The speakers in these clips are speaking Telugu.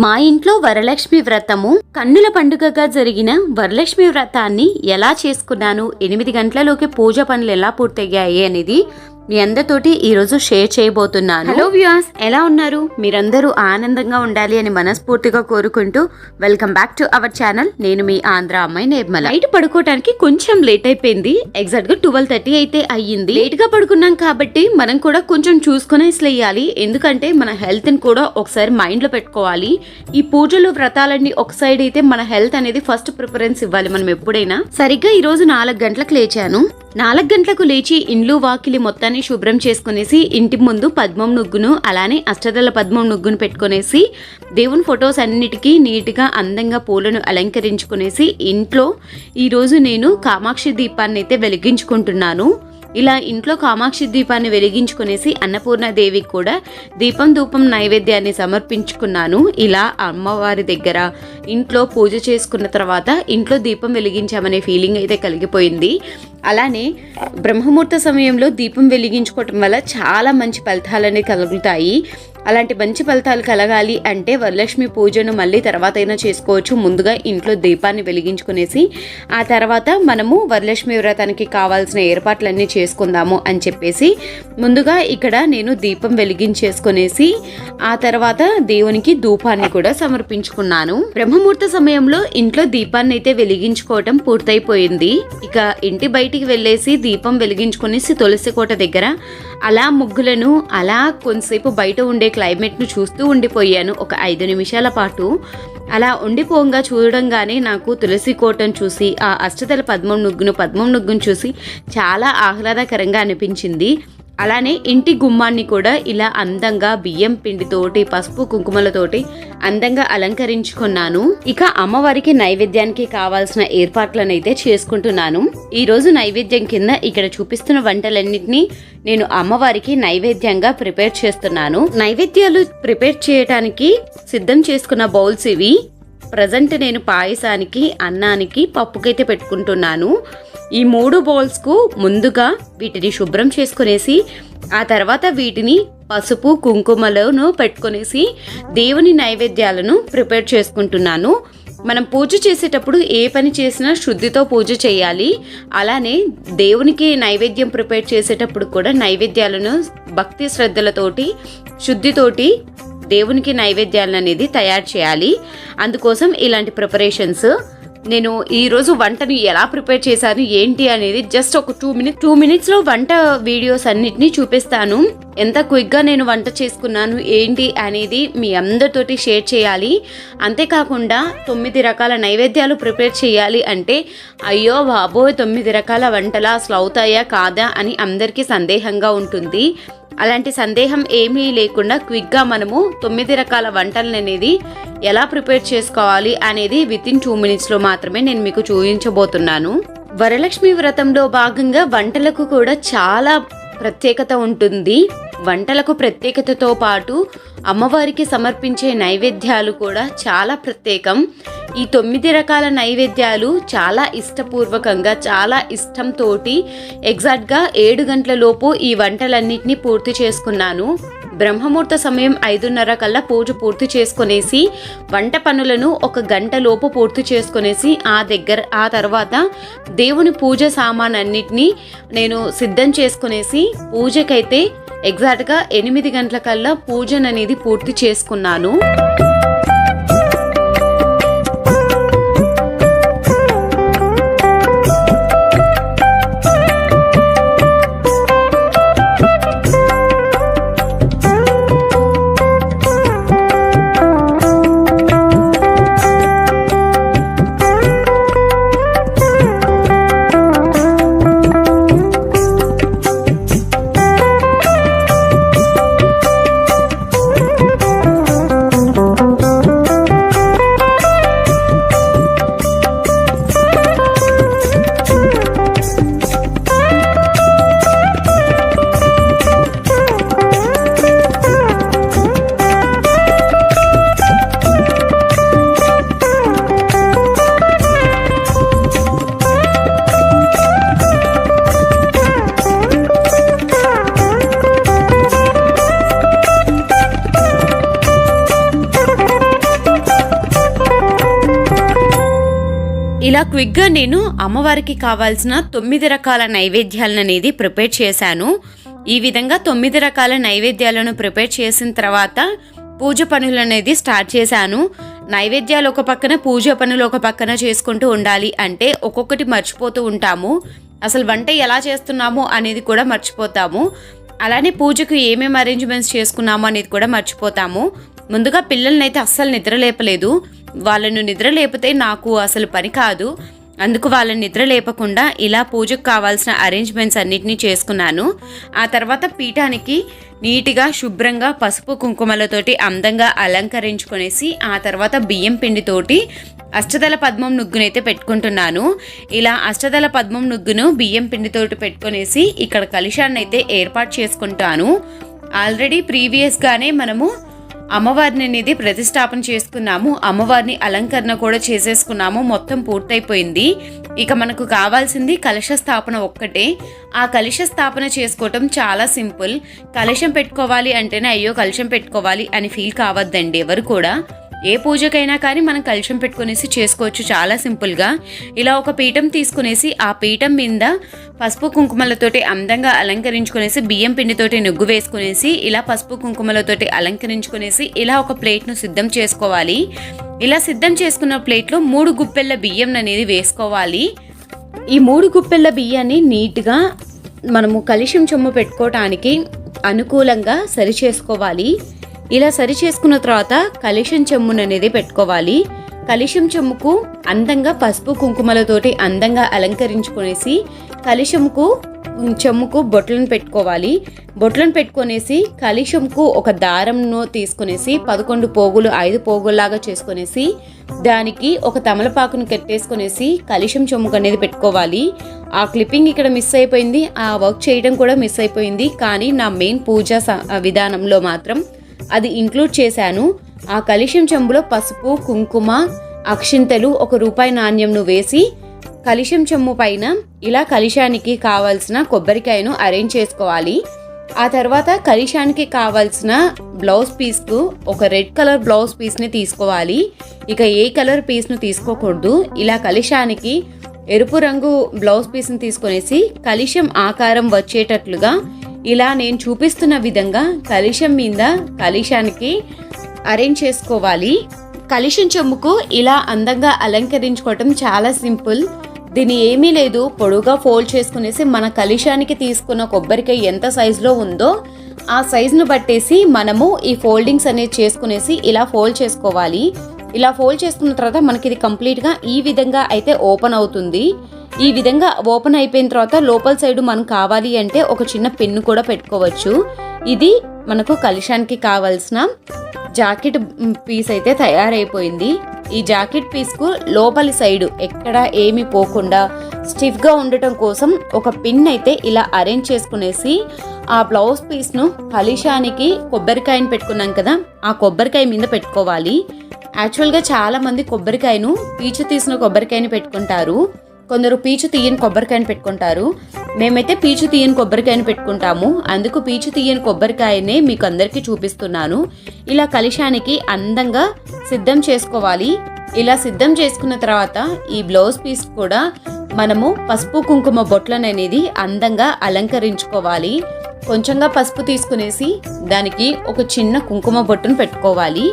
మా ఇంట్లో వరలక్ష్మి వ్రతము కన్నుల పండుగగా జరిగిన వరలక్ష్మి వ్రతాన్ని ఎలా చేసుకున్నాను, 8 గంటలలోకి పూజ పనులు ఎలా పూర్తయ్యాయి అనేది మీ అందరితోటి ఈరోజు షేర్ చేయబోతున్నాను. హలో వ్యూయర్స్, ఎలా ఉన్నారు? మీరందరూ ఆనందంగా ఉండాలి అని మనస్ఫూర్తిగా కోరుకుంటూ welcome back to our channel. నేను మీ ఆంధ్ర అమ్మాయి నిర్మల. నైట్ పడుకోవడానికి కొంచెం లేట్ అయిపోయింది. ఎగ్జాక్ట్ గా 12:30 అయితే అయ్యింది. లేట్ గా పడుకున్నాం కాబట్టి మనం కూడా కొంచెం చూసుకునే స్లేయాలి. ఎందుకంటే మన హెల్త్ ని కూడా ఒకసారి మైండ్ లో పెట్టుకోవాలి. ఈ పూజలు వ్రతాలన్నీ ఒక సైడ్ అయితే మన హెల్త్ అనేది ఫస్ట్ ప్రిఫరెన్స్ ఇవ్వాలి మనం ఎప్పుడైనా. సరిగ్గా ఈ రోజు 4 గంటలకు లేచాను. 4 గంటలకు లేచి ఇండ్లు వాకిలి మొత్తాన్ని శుభ్రం చేసుకునేసి ఇంటి ముందు పద్మం నుగ్గును అలానే అష్టదళ పద్మం నుగ్గును పెట్టుకునేసి దేవుని ఫొటోస్ అన్నిటికీ నీట్గా అందంగా పూలను అలంకరించుకునేసి ఇంట్లో ఈరోజు నేను కామాక్షి దీపాన్ని అయితే వెలిగించుకుంటున్నాను. ఇలా ఇంట్లో కామాక్షి దీపాన్ని వెలిగించుకునేసి అన్నపూర్ణాదేవికి కూడా దీపం ధూపం నైవేద్యాన్ని సమర్పించుకున్నాను. ఇలా అమ్మవారి దగ్గర ఇంట్లో పూజ చేసుకున్న తర్వాత ఇంట్లో దీపం వెలిగించామనే ఫీలింగ్ అయితే కలిగిపోయింది. అలానే బ్రహ్మముహూర్త సమయంలో దీపం వెలిగించుకోవటం వల్ల చాలా మంచి ఫలితాలు అనేవి కలుగుతాయి. అలాంటి మంచి ఫలితాలు కలగాలి అంటే వరలక్ష్మి పూజను మళ్ళీ తర్వాత అయినా చేసుకోవచ్చు. ముందుగా ఇంట్లో దీపాన్ని వెలిగించుకునేసి ఆ తర్వాత మనము వరలక్ష్మి వ్రతానికి కావాల్సిన ఏర్పాట్లన్నీ చేసుకుందాము అని చెప్పేసి ముందుగా ఇక్కడ నేను దీపం వెలిగించేసుకునేసి ఆ తర్వాత దేవునికి ధూపాన్ని కూడా సమర్పించుకున్నాను. బ్రహ్మముహూర్త సమయంలో ఇంట్లో దీపాన్ని అయితే వెలిగించుకోవటం పూర్తయిపోయింది. ఇక ఇంటి బయటికి వెళ్ళేసి దీపం వెలిగించుకునేసి తులసి కోట దగ్గర అలా ముగ్గులను అలా కొంతసేపు బయట ఉండే క్లైమేట్ను చూస్తూ ఉండిపోయాను. ఒక 5 నిమిషాల పాటు అలా ఉండిపోగా చూడంగానే నాకు తులసి కోటను చూసి ఆ అష్టదళ పద్మం నుగ్గును చూసి చాలా ఆహ్లాదకరంగా అనిపించింది. అలానే ఇంటి గుమ్మాన్ని కూడా ఇలా అందంగా బియ్యం పిండితోటి పసుపు కుంకుమలతోటి అందంగా అలంకరించుకున్నాను. ఇక అమ్మవారికి నైవేద్యానికి కావాల్సిన ఏర్పాట్లను అయితే చేసుకుంటున్నాను. ఈ రోజు నైవేద్యం కింద ఇక్కడ చూపిస్తున్న వంటలన్నింటినీ నేను అమ్మవారికి నైవేద్యంగా ప్రిపేర్ చేస్తున్నాను. నైవేద్యాలు ప్రిపేర్ చేయడానికి సిద్ధం చేసుకున్న బౌల్స్ ఇవి. ప్రజెంట్ నేను పాయసానికి, అన్నానికి, పప్పుకైతే పెట్టుకుంటున్నాను. ఈ 3 బౌల్స్కు ముందుగా వీటిని శుభ్రం చేసుకునేసి ఆ తర్వాత వీటిని పసుపు కుంకుమలను పెట్టుకునేసి దేవుని నైవేద్యాలను ప్రిపేర్ చేసుకుంటున్నాను. మనం పూజ చేసేటప్పుడు ఏ పని చేసినా శుద్ధితో పూజ చేయాలి. అలానే దేవునికి నైవేద్యం ప్రిపేర్ చేసేటప్పుడు కూడా నైవేద్యాలను భక్తి శ్రద్ధలతోటి శుద్ధితోటి దేవునికి నైవేద్యాలను అనేది తయారు చేయాలి. అందుకోసం ఇలాంటి ప్రిపరేషన్స్ నేను ఈరోజు వంటని ఎలా ప్రిపేర్ చేశాను ఏంటి అనేది జస్ట్ ఒక 2 మినిట్స్లో వంట వీడియోస్ అన్నిటినీ చూపిస్తాను. ఎంత క్విక్గా నేను వంట చేసుకున్నాను ఏంటి అనేది మీ అందరితోటి షేర్ చేయాలి. అంతేకాకుండా 9 రకాల నైవేద్యాలు ప్రిపేర్ చేయాలి అంటే అయ్యో బాబోయ్ 9 రకాల వంటలా అసలు అవుతాయా కాదా అని అందరికీ సందేహంగా ఉంటుంది. అలాంటి సందేహం ఏమీ లేకుండా క్విక్గా మనము 9 రకాల వంటలను అనేది ఎలా ప్రిపేర్ చేసుకోవాలి అనేది వితిన్ 2 మినిట్స్లో మాత్రమే నేను మీకు చూపించబోతున్నాను. వరలక్ష్మి వ్రతంలో భాగంగా వంటలకు కూడా చాలా ప్రత్యేకత ఉంటుంది. వంటలకు ప్రత్యేకతతో పాటు అమ్మవారికి సమర్పించే నైవేద్యాలు కూడా చాలా ప్రత్యేకం. ఈ 9 రకాల నైవేద్యాలు చాలా ఇష్టపూర్వకంగా చాలా ఇష్టంతో ఎగ్జాక్ట్గా 7 గంటల లోపు ఈ వంటలన్నింటినీ పూర్తి చేసుకున్నాను. బ్రహ్మముహూర్త సమయం 5:30 కల్లా పూజ పూర్తి చేసుకునేసి వంట పనులను 1 గంట లోపు పూర్తి చేసుకునేసి ఆ తర్వాత దేవుని పూజ సామాన్ అన్నిటినీ నేను సిద్ధం చేసుకునేసి పూజకైతే ఎగ్జాక్ట్గా 8 గంటల కల్లా పూజను అనేది పూర్తి చేసుకున్నాను. ఇలా క్విక్గా నేను అమ్మవారికి కావాల్సిన 9 రకాల నైవేద్యాలను అనేది ప్రిపేర్ చేశాను. ఈ విధంగా 9 రకాల నైవేద్యాలను ప్రిపేర్ చేసిన తర్వాత పూజ పనులు అనేది స్టార్ట్ చేశాను. నైవేద్యాలు ఒక పక్కన, పూజ పనులు ఒక పక్కన చేసుకుంటూ ఉండాలి అంటే ఒక్కొక్కటి మర్చిపోతూ ఉంటాము. అసలు వంట ఎలా చేస్తున్నాము అనేది కూడా మర్చిపోతాము. అలానే పూజకు ఏమేమి అరేంజ్మెంట్స్ చేసుకున్నాము అనేది కూడా మర్చిపోతాము. ముందుగా పిల్లల్ని అయితే అస్సలు నిద్ర లేపలేదు. వాళ్ళను నిద్ర లేపితే నాకు అసలు పని కాదు. అందుకు వాళ్ళని నిద్ర లేపకుండా ఇలా పూజకు కావాల్సిన అరేంజ్మెంట్స్ అన్నిటినీ చేసుకున్నాను. ఆ తర్వాత పీఠానికి నీట్గా శుభ్రంగా పసుపు కుంకుమలతోటి అందంగా అలంకరించుకొనేసి ఆ తర్వాత బియ్యం పిండితోటి అష్టదళ పద్మం నుగ్గునైతే పెట్టుకుంటున్నాను. ఇలా అష్టదళ పద్మం నుగ్గును బియ్యం పిండితోటి పెట్టుకొనేసి ఇక్కడ కలశాన్ని అయితే ఏర్పాటు చేసుకుంటాను. ఆల్రెడీ ప్రీవియస్గానే మనము అమ్మవారిని అనేది ప్రతిష్టాపన చేసుకున్నాము. అమ్మవారిని అలంకరణ కూడా చేసేసుకున్నాము. మొత్తం పూర్తయిపోయింది. ఇక మనకు కావాల్సింది కలశ స్థాపన ఒక్కటే. ఆ కలశ స్థాపన చేసుకోవటం చాలా సింపుల్. కలశం పెట్టుకోవాలి అంటేనే అయ్యో కలశం పెట్టుకోవాలి అని ఫీల్ కావద్దండి ఎవరు కూడా. ఏ పూజకైనా కానీ మనం కలశం పెట్టుకునేసి చేసుకోవచ్చు చాలా సింపుల్గా. ఇలా ఒక పీఠం తీసుకునేసి ఆ పీఠం మీద పసుపు కుంకుమలతోటి అందంగా అలంకరించుకునేసి బియ్యం పిండితోటి నుగ్గు వేసుకునేసి ఇలా పసుపు కుంకుమలతోటి అలంకరించుకునేసి ఇలా ఒక ప్లేట్ను సిద్ధం చేసుకోవాలి. ఇలా సిద్ధం చేసుకున్న ప్లేట్లో 3 గుప్పెళ్ళ బియ్యం అనేది వేసుకోవాలి. ఈ 3 గుప్పెళ్ళ బియ్యాన్ని నీట్గా మనము కలశం చెమ్ము పెట్టుకోవటానికి అనుకూలంగా సరి చేసుకోవాలి. ఇలా సరి చేసుకున్న తర్వాత కలశం చెమ్మును అనేది పెట్టుకోవాలి. కలశం చెమ్ముకు అందంగా పసుపు కుంకుమలతోటి అందంగా అలంకరించుకునేసి కలశంకు చెమ్ముకు బొట్లను పెట్టుకోవాలి. బొట్లను పెట్టుకునేసి కలశంకు ఒక దారంను తీసుకునేసి 11 పోగులు 5 పోగుల్లాగా చేసుకునేసి దానికి ఒక తమలపాకును కట్టేసుకునేసి కలశం చెమ్ముకు అనేది పెట్టుకోవాలి. ఆ క్లిప్పింగ్ ఇక్కడ మిస్ అయిపోయింది. ఆ వర్క్ చేయడం కూడా మిస్ అయిపోయింది. కానీ నా మెయిన్ పూజా విధానంలో మాత్రం అది ఇంక్లూడ్ చేశాను. ఆ కలశం చెంబులో పసుపు కుంకుమ అక్షింతలు 1 రూపాయి నాణ్యంను వేసి కలశం చెంబు పైన ఇలా కలశానికి కావాల్సిన కొబ్బరికాయను అరేంజ్ చేసుకోవాలి. ఆ తర్వాత కలశానికి కావాల్సిన బ్లౌజ్ పీస్కు ఒక రెడ్ కలర్ బ్లౌజ్ పీస్ని తీసుకోవాలి. ఇక ఏ కలర్ పీస్ను తీసుకోకూడదు. ఇలా కలశానికి ఎరుపు రంగు బ్లౌజ్ పీస్ని తీసుకునేసి కలశం ఆకారం వచ్చేటట్లుగా ఇలా నేను చూపిస్తున్న విధంగా కలశం మీద కలశానికి అరేంజ్ చేసుకోవాలి. కలశం చెమ్ముకు ఇలా అందంగా అలంకరించుకోవటం చాలా సింపుల్. దీని ఏమీ లేదు. పొడుగా ఫోల్డ్ చేసుకునేసి మన కలశానికి తీసుకున్న కొబ్బరికాయ ఎంత సైజులో ఉందో ఆ సైజును బట్టేసి మనము ఈ ఫోల్డింగ్స్ అనేది చేసుకునేసి ఇలా ఫోల్డ్ చేసుకోవాలి. ఇలా ఫోల్డ్ చేసుకున్న తర్వాత మనకి ఇది కంప్లీట్గా ఈ విధంగా అయితే ఓపెన్ అవుతుంది. ఈ విధంగా ఓపెన్ అయిపోయిన తర్వాత లోపల సైడ్ మనం కావాలి అంటే ఒక చిన్న పెన్ను కూడా పెట్టుకోవచ్చు. ఇది మనకు కలశానికి కావాల్సిన జాకెట్ పీస్ అయితే తయారైపోయింది. ఈ జాకెట్ పీస్కు లోపలి సైడు ఎక్కడ ఏమి పోకుండా స్టిఫ్గా ఉండటం కోసం ఒక పిన్ అయితే ఇలా అరేంజ్ చేసుకునేసి ఆ బ్లౌజ్ పీస్ను కలశానికి కొబ్బరికాయను పెట్టుకున్నాం కదా ఆ కొబ్బరికాయ మీద పెట్టుకోవాలి. యాక్చువల్గా చాలామంది కొబ్బరికాయను పీచు తీసిన కొబ్బరికాయని పెట్టుకుంటారు. కొందరు పీచు తీయని కొబ్బరికాయని పెట్టుకుంటారు. మేమైతే పీచు తీయని కొబ్బరికాయని పెట్టుకుంటాము. అందుకు పీచు తీయని కొబ్బరికాయనే మీకు అందరికీ చూపిస్తున్నాను. ఇలా కలశానికి అందంగా సిద్ధం చేసుకోవాలి. ఇలా సిద్ధం చేసుకున్న తర్వాత ఈ బ్లౌజ్ పీస్ కూడా మనము పసుపు కుంకుమ బొట్లను అనేది అందంగా అలంకరించుకోవాలి. కొంచెంగా పసుపు తీసుకునేసి దానికి ఒక చిన్న కుంకుమ బొట్టును పెట్టుకోవాలి.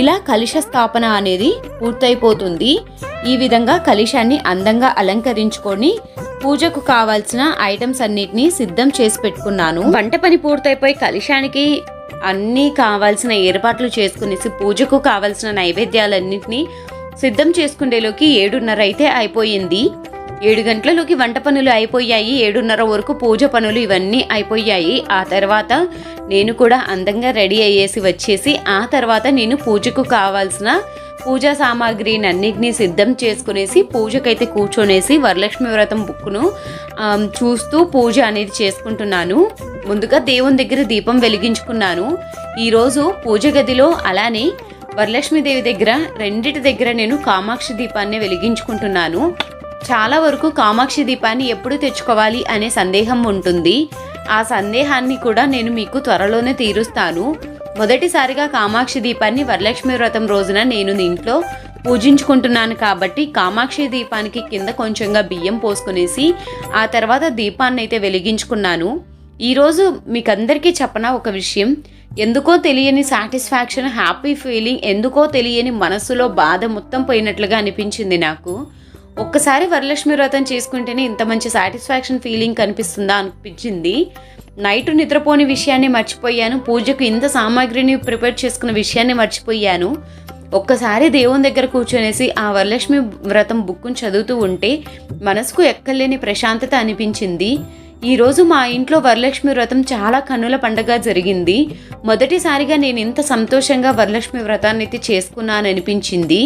ఇలా కలశ స్థాపన అనేది పూర్తయిపోతుంది. ఈ విధంగా కలశాన్ని అందంగా అలంకరించుకొని పూజకు కావాల్సిన ఐటమ్స్ అన్నిటినీ సిద్ధం చేసి పెట్టుకున్నాను. వంట పని పూర్తయిపోయి కలశానికి అన్నీ కావాల్సిన ఏర్పాట్లు చేసుకునేసి పూజకు కావాల్సిన నైవేద్యాలన్నింటినీ సిద్ధం చేసుకునేలోకి 7:30 అయితే అయిపోయింది. 7 గంటలలోకి వంట పనులు అయిపోయాయి. 7:30 వరకు పూజ పనులు ఇవన్నీ అయిపోయాయి. ఆ తర్వాత నేను కూడా అందంగా రెడీ అయ్యేసి వచ్చేసి ఆ తర్వాత నేను పూజకు కావాల్సిన పూజా సామాగ్రిని అన్నిటినీ సిద్ధం చేసుకునేసి పూజకైతే కూర్చొనేసి వరలక్ష్మి వ్రతం బుక్ను చూస్తూ పూజ అనేది చేసుకుంటున్నాను. ముందుగా దేవుని దగ్గర దీపం వెలిగించుకున్నాను. ఈరోజు పూజ గదిలో అలానే వరలక్ష్మీదేవి దగ్గర రెండిటి దగ్గర నేను కామాక్షి దీపాన్ని వెలిగించుకుంటున్నాను. చాలా వరకు కామాక్షి దీపాన్ని ఎప్పుడు తెచ్చుకోవాలి అనే సందేహం ఉంటుంది. ఆ సందేహాన్ని కూడా నేను మీకు త్వరలోనే తీరుస్తాను. మొదటిసారిగా కామాక్షి దీపాన్ని వరలక్ష్మి వ్రతం రోజున నేను ఇంట్లో పూజించుకుంటున్నాను కాబట్టి కామాక్షి దీపానికి కింద కొంచెంగా బియ్యం పోసుకునేసి ఆ తర్వాత దీపాన్ని అయితే వెలిగించుకున్నాను. ఈరోజు మీకందరికీ చెప్పనా ఒక విషయం, ఎందుకో తెలియని సాటిస్ఫాక్షన్, హ్యాపీ ఫీలింగ్, ఎందుకో తెలియని మనసులో బాధ మొత్తం పోయినట్లుగా అనిపించింది నాకు. ఒక్కసారి వరలక్ష్మి వ్రతం చేసుకుంటేనే ఇంత మంచి సాటిస్ఫాక్షన్ ఫీలింగ్ కనిపిస్తుందా అనిపించింది. నైట్ నిద్రపోని విషయాన్ని మర్చిపోయాను, పూజకు ఇంత సామాగ్రిని ప్రిపేర్ చేసుకున్న విషయాన్ని మర్చిపోయాను. ఒక్కసారి దేవుని దగ్గర కూర్చొనేసి ఆ వరలక్ష్మి వ్రతం బుక్కును చదువుతూ ఉంటే మనసుకు ఎక్కలేని ప్రశాంతత అనిపించింది. ఈరోజు మా ఇంట్లో వరలక్ష్మి వ్రతం చాలా కన్నుల పండుగ జరిగింది. మొదటిసారిగా నేను ఇంత సంతోషంగా వరలక్ష్మి వ్రతాన్ని అయితే చేసుకున్నాను అనిపించింది.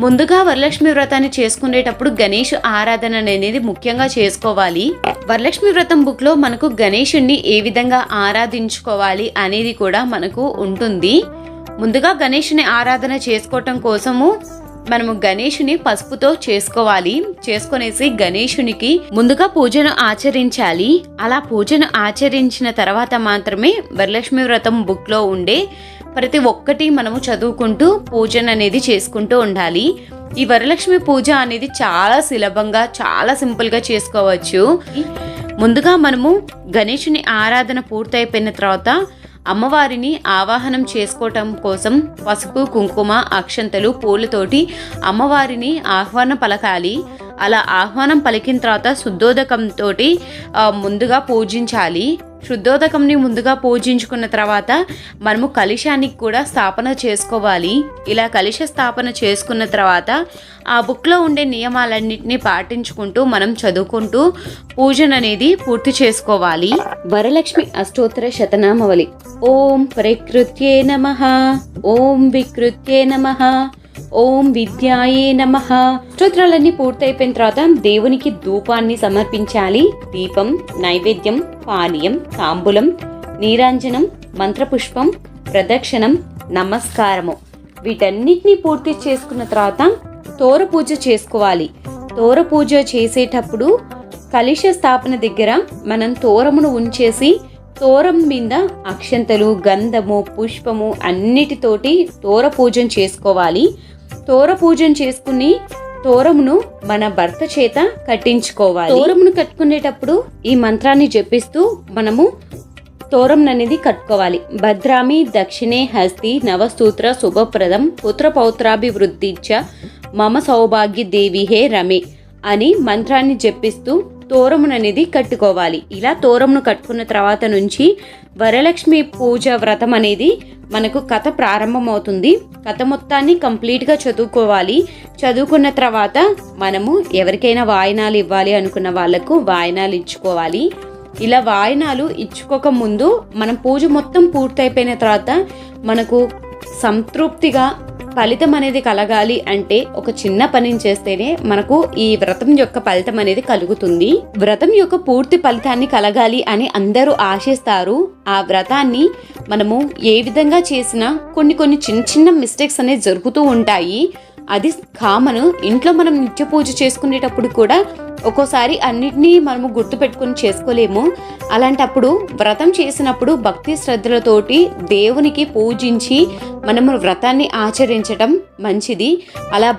ముందుగా వరలక్ష్మి వ్రతాన్ని చేసుకునేటప్పుడు గణేష్ ఆరాధన అనేది ముఖ్యంగా చేసుకోవాలి. వరలక్ష్మి వ్రతం బుక్లో మనకు గణేషుణ్ణి ఏ విధంగా ఆరాధించుకోవాలి అనేది కూడా మనకు ఉంటుంది. ముందుగా గణేషుని ఆరాధన చేసుకోవటం కోసము మనము గణేషుని పసుపుతో చేసుకొనేసి గణేషునికి ముందుగా పూజను ఆచరించాలి. అలా పూజను ఆచరించిన తర్వాత మాత్రమే వరలక్ష్మి వ్రతం బుక్లో ఉండే ప్రతి ఒక్కటి మనము చదువుకుంటూ పూజను అనేది చేసుకుంటూ ఉండాలి. ఈ వరలక్ష్మి పూజ అనేది చాలా సులభంగా, చాలా సింపుల్గా చేసుకోవచ్చు. ముందుగా మనము గణేషుని ఆరాధన పూర్తయిపోయిన తర్వాత అమ్మవారిని ఆవాహనం చేసుకోవటం కోసం పసుపు, కుంకుమ, అక్షంతలు, పూలతోటి అమ్మవారిని ఆహ్వానం పలకాలి. అలా ఆహ్వానం పలికిన తర్వాత శుద్ధోదకంతో ముందుగా పూజించాలి. శుద్ధోదకంని ముందుగా పూజించుకున్న తర్వాత మనము కలశానికి కూడా స్థాపన చేసుకోవాలి. ఇలా కలశ స్థాపన చేసుకున్న తర్వాత ఆ బుక్లో ఉండే నియమాలన్నింటినీ పాటించుకుంటూ మనం చదువుకుంటూ పూజను అనేది పూర్తి చేసుకోవాలి. వరలక్ష్మి అష్టోత్తర శతనామవళి. ఓం ప్రకృత్యే నమః, ఓం వికృత్యే నమః, ఓం విద్యాయే నమః. స్తోత్రాలన్నీ పూర్తయిపోయిన తర్వాత దేవునికి ధూపాన్ని సమర్పించాలి. దీపం, నైవేద్యం, పానీయం, తాంబూలం, నీరాంజనం, మంత్రపుష్పం, ప్రదక్షిణం, నమస్కారము వీటన్నిటిని పూర్తి చేసుకున్న తర్వాత తోర పూజ చేసుకోవాలి. తోర పూజ చేసేటప్పుడు కలశ స్థాపన దగ్గర మనం తోరమును ఉంచేసి తోరం మీద అక్షంతలు, గంధము, పుష్పము అన్నిటితోటి తోర పూజను చేసుకోవాలి. తోర పూజను చేసుకుని తోరమును మన భర్త చేత కట్టించుకోవాలి. తోరమును కట్టుకునేటప్పుడు ఈ మంత్రాన్ని జపిస్తూ మనము తోరం అనేది కట్టుకోవాలి. భద్రామి దక్షిణే హస్తి నవసూత్ర శుభప్రదం పుత్ర పౌత్రాభివృద్ధిచ్చ మమ సౌభాగ్య దేవి హే రమే అని మంత్రాన్ని జపిస్తూ తోరమును అనేది కట్టుకోవాలి. ఇలా తోరమును కట్టుకున్న తర్వాత నుంచి వరలక్ష్మి పూజ వ్రతం అనేది మనకు కథ ప్రారంభమవుతుంది. కథ మొత్తాన్ని కంప్లీట్గా చదువుకోవాలి. చదువుకున్న తర్వాత మనము ఎవరికైనా వాయినాలు ఇవ్వాలి అనుకున్న వాళ్లకు వాయినాలు ఇచ్చుకోవాలి. ఇలా వాయినాలు ఇచ్చుకోక ముందు మనం పూజ మొత్తం పూర్తయిపోయిన తర్వాత మనకు సంతృప్తిగా ఫలితం అనేది కలగాలి అంటే ఒక చిన్న పనిని చేస్తేనే మనకు ఈ వ్రతం యొక్క ఫలితం అనేది కలుగుతుంది. వ్రతం యొక్క పూర్తి ఫలితాన్ని కలగాలి అని అందరూ ఆశిస్తారు. ఆ వ్రతాన్ని మనము ఏ విధంగా చేసినా కొన్ని చిన్న చిన్న మిస్టేక్స్ అనేది జరుగుతూ ఉంటాయి. అది కామన్. ఇంట్లో మనం నిత్య పూజ చేసుకునేటప్పుడు కూడా ఒక్కోసారి అన్నిటినీ మనము గుర్తుపెట్టుకుని చేసుకోలేము. అలాంటప్పుడు వ్రతం చేసినప్పుడు భక్తి శ్రద్ధలతోటి దేవునికి పూజించి మనము వ్రతాన్ని ఆచరించడం మంచిది. అలా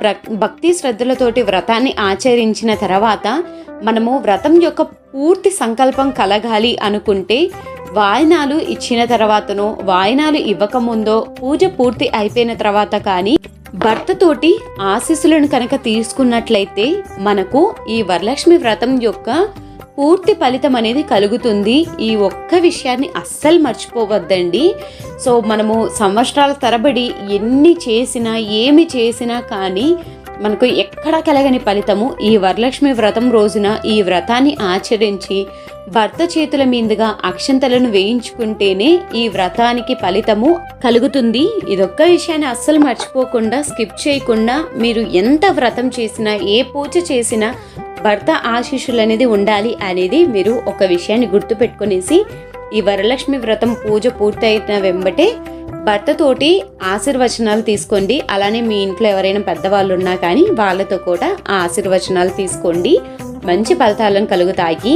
భక్తి శ్రద్ధలతోటి వ్రతాన్ని ఆచరించిన తర్వాత మనము వ్రతం యొక్క పూర్తి సంకల్పం కలగాలి అనుకుంటే వాయినాలు ఇచ్చిన తర్వాతనో వాయినాలు ఇవ్వకముందో పూజ పూర్తి అయిపోయిన తర్వాత కానీ భర్తతోటి ఆశీస్సులను కనుక తీసుకున్నట్లయితే మనకు ఈ వరలక్ష్మి వ్రతం యొక్క పూర్తి ఫలితం అనేది కలుగుతుంది. ఈ ఒక్క విషయాన్ని అస్సలు మర్చిపోవద్దండి. సో మనము సంవత్సరాల తరబడి ఎన్ని చేసినా ఏమి చేసినా కానీ మనకు ఎక్కడా కలగని ఫలితము ఈ వరలక్ష్మి వ్రతం రోజున ఈ వ్రతాన్ని ఆచరించి భర్త చేతుల మీదుగా అక్షంతలను వేయించుకుంటేనే ఈ వ్రతానికి ఫలితము కలుగుతుంది. ఇదొక్క విషయాన్ని అస్సలు మర్చిపోకుండా స్కిప్ చేయకుండా మీరు ఎంత వ్రతం చేసినా ఏ పూజ చేసినా భర్త ఆశీస్సులు అనేది ఉండాలి అనేది మీరు ఒక విషయాన్ని గుర్తుపెట్టుకునేసి ఈ వరలక్ష్మి వ్రతం పూజ పూర్తయిన వెంబటే భర్తతోటి ఆశీర్వచనాలు తీసుకోండి. అలానే మీ ఇంట్లో ఎవరైనా పెద్దవాళ్ళు ఉన్నా కానీ వాళ్ళతో కూడా ఆ ఆశీర్వచనాలు తీసుకోండి. మంచి ఫలితాలను కలుగుతాయి.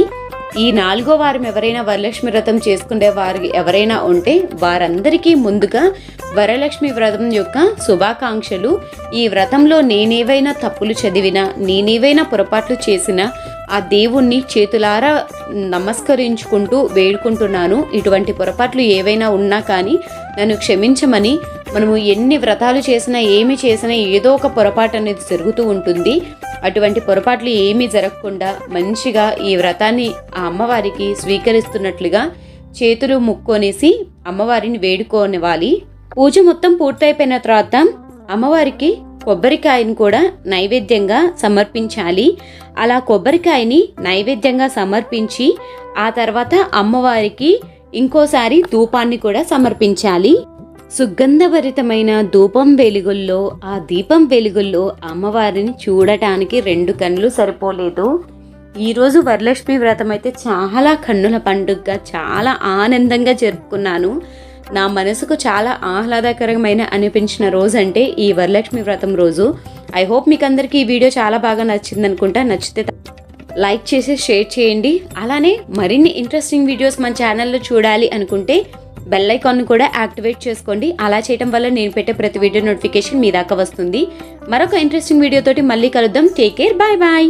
ఈ 4వ వారం ఎవరైనా వరలక్ష్మి వ్రతం చేసుకునే వారు ఎవరైనా ఉంటే వారందరికీ ముందుగా వరలక్ష్మి వ్రతం యొక్క శుభాకాంక్షలు. ఈ వ్రతంలో నేనేవైనా తప్పులు చదివినా, నేనేవైనా పొరపాట్లు చేసినా ఆ దేవుణ్ణి చేతులారా నమస్కరించుకుంటూ వేడుకుంటున్నాను. ఇటువంటి పొరపాట్లు ఏవైనా ఉన్నా కానీ నన్ను క్షమించమని. మనము ఎన్ని వ్రతాలు చేసినా ఏమి చేసినా ఏదో ఒక పొరపాటు అనేది జరుగుతూ ఉంటుంది. అటువంటి పొరపాట్లు ఏమీ జరగకుండా మంచిగా ఈ వ్రతాన్ని ఆ అమ్మవారికి స్వీకరిస్తున్నట్లుగా చేతులు ముక్కొనేసి అమ్మవారిని వేడుకోనివ్వాలి. పూజ మొత్తం పూర్తయిపోయిన తర్వాత అమ్మవారికి కొబ్బరికాయను కూడా నైవేద్యంగా సమర్పించాలి. అలా కొబ్బరికాయని నైవేద్యంగా సమర్పించి ఆ తర్వాత అమ్మవారికి ఇంకోసారి ధూపాన్ని కూడా సమర్పించాలి. సుగంధభరితమైన ధూపం వెలుగుల్లో, ఆ దీపం వెలుగుల్లో అమ్మవారిని చూడటానికి 2 కన్నులు సరిపోలేదు. ఈరోజు వరలక్ష్మి వ్రతం అయితే చాలా కన్నుల పండుగగా చాలా ఆనందంగా జరుపుకున్నాను. నా మనసుకు చాలా ఆహ్లాదకరమైన అనిపించిన రోజు అంటే ఈ వరలక్ష్మి వ్రతం రోజు. ఐ హోప్ మీకు అందరికీ ఈ వీడియో చాలా బాగా నచ్చింది అనుకుంటా. నచ్చితే లైక్ చేసి షేర్ చేయండి. అలానే మరిన్ని ఇంట్రెస్టింగ్ వీడియోస్ మన ఛానల్లో చూడాలి అనుకుంటే బెల్ ఐకాన్ కూడా యాక్టివేట్ చేసుకోండి. అలా చేయడం వల్ల నేను పెట్టే ప్రతి వీడియో నోటిఫికేషన్ మీ దాకా వస్తుంది. మరొక ఇంట్రెస్టింగ్ వీడియోతోటి మళ్ళీ కలుద్దాం. Take care, bye bye.